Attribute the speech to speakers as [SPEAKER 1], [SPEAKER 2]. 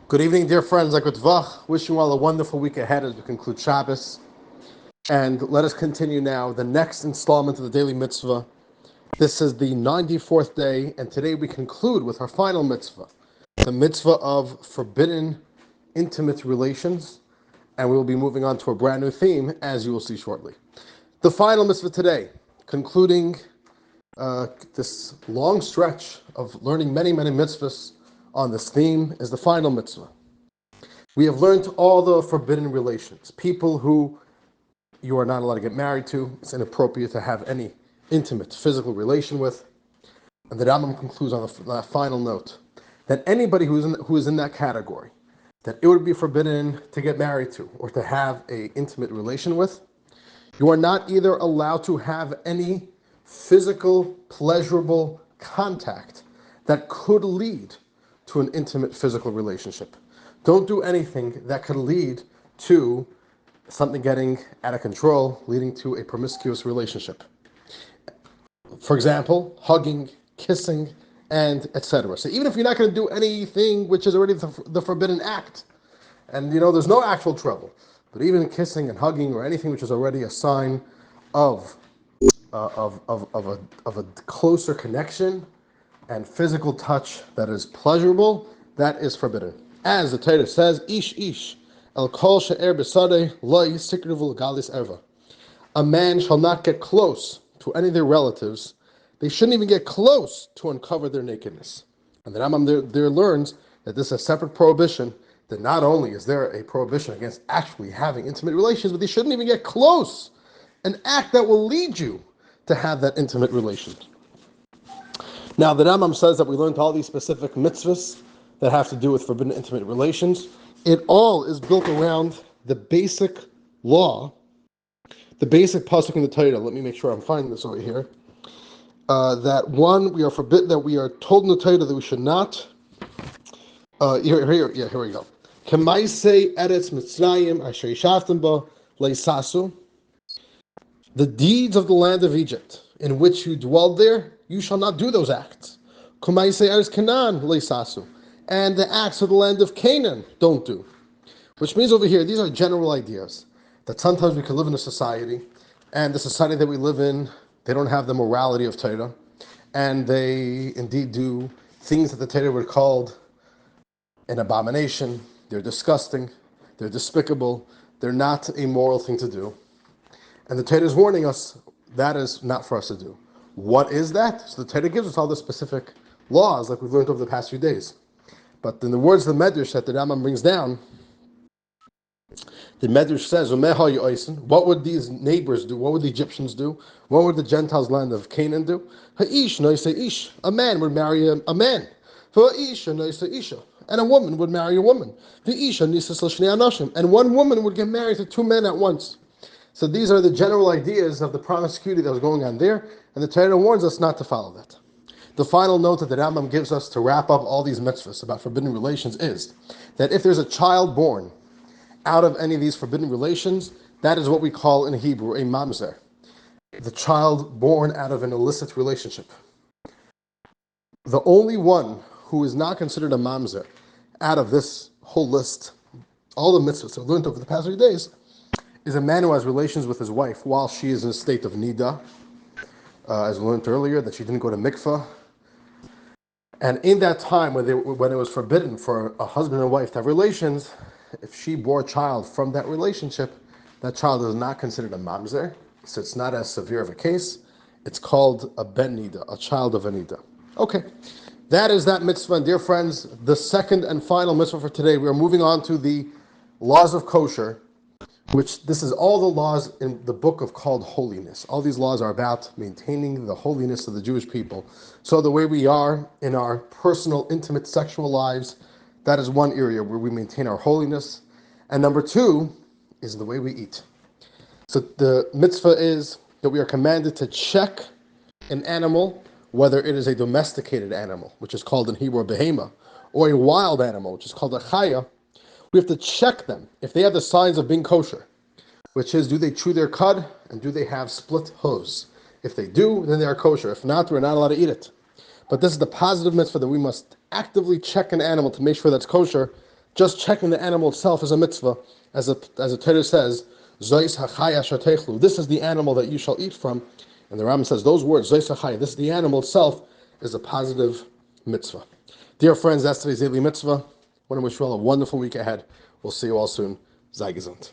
[SPEAKER 1] Good evening, dear friends. Wishing you all a wonderful week ahead as we conclude Shabbos. And let us continue now the next installment of the Daily Mitzvah. This is the 94th day, and today we conclude with our final mitzvah, the mitzvah of forbidden intimate relations. And we will be moving on to a brand new theme, as you will see shortly. The final mitzvah today, concluding this long stretch of learning many mitzvahs on this theme, is the final mitzvah. We have learned all the forbidden relations. People who you are not allowed to get married to, it's inappropriate to have any intimate physical relation with. And the Rambam concludes on the final note that anybody who is in that category, that it would be forbidden to get married to or to have an intimate relation with, you are not either allowed to have any physical, pleasurable contact that could lead to an intimate physical relationship. Don't do anything that could lead to something getting out of control, leading to a promiscuous relationship. For example, hugging, kissing, and etc. So even if you're not going to do anything which is already the forbidden act, and there's no actual trouble, but even kissing and hugging or anything which is already a sign of a closer connection and physical touch that is pleasurable, that is forbidden. As the Torah says, Ish el kol she'er b'sadeh lo yisikrivu l'galis erva. A man shall not get close to any of their relatives. They shouldn't even get close to uncover their nakedness. And the Rambam there learns that this is a separate prohibition, that not only is there a prohibition against actually having intimate relations, but they shouldn't even get close, an act that will lead you to have that intimate relation. Now, the Rambam says that we learned all these specific mitzvahs that have to do with forbidden intimate relations. It all is built around the basic law, the basic pasuk in the Torah. Let me make sure I'm finding this over here. That one, we are forbidden, that we are told in the Torah that we should not. Here we go. Kemaisei eretz Mitzrayim asher yishaftem bo leisasu. The deeds of the land of Egypt, in which you dwelled there, you shall not do those acts. Kemaisei eretz Canaan leisasu. And the acts of the land of Canaan don't do. Which means over here, these are general ideas, that sometimes we can live in a society, and the society that we live in, they don't have the morality of Torah, and they indeed do things that the Torah would call an abomination. They're disgusting, they're despicable, they're not a moral thing to do. And the Torah is warning us, that is not for us to do. What is that? So the Torah gives us all the specific laws, like we've learned over the past few days. But in the words of the Medrash that the Rambam brings down, the Medrash says, what would these neighbors do? What would the Egyptians do? What would the Gentiles' land of Canaan do? A man would marry a man. And a woman would marry a woman. And one woman would get married to two men at once. So these are the general ideas of the promiscuity that was going on there, and the Torah warns us not to follow that. The final note that the Rambam gives us to wrap up all these mitzvahs about forbidden relations is that if there's a child born out of any of these forbidden relations, that is what we call in Hebrew a mamzer. The child born out of an illicit relationship. The only one who is not considered a mamzer out of this whole list, all the mitzvahs I've learned over the past few days, is a man who has relations with his wife while she is in a state of nida, as we learned earlier, that she didn't go to mikvah. And in that time, when it was forbidden for a husband and wife to have relations, if she bore a child from that relationship, that child is not considered a mamzer, so it's not as severe of a case. It's called a ben nida, a child of a nida. Okay, that is that mitzvah. And dear friends, the second and final mitzvah for today, we are moving on to the laws of kosher, which this is all the laws in the book of called holiness. All these laws are about maintaining the holiness of the Jewish people. So the way we are in our personal, intimate sexual lives, that is one area where we maintain our holiness. And number two is the way we eat. So the mitzvah is that we are commanded to check an animal, whether it is a domesticated animal, which is called in Hebrew a behema, or a wild animal, which is called a chaya. We have to check them if they have the signs of being kosher, which is, do they chew their cud and do they have split hooves? If they do, then they are kosher. If not, we're not allowed to eat it. But this is the positive mitzvah that we must actively check an animal to make sure that's kosher. Just checking the animal itself is a mitzvah, as the Torah says, Zois hachaya shatechlu. This is the animal that you shall eat from. And the Rambam says those words, Zois hachaya, this is the animal itself, is a positive mitzvah. Dear friends, that's today's Daily Mitzvah. I want to wish you all a wonderful week ahead. We'll see you all soon. Sei gesund.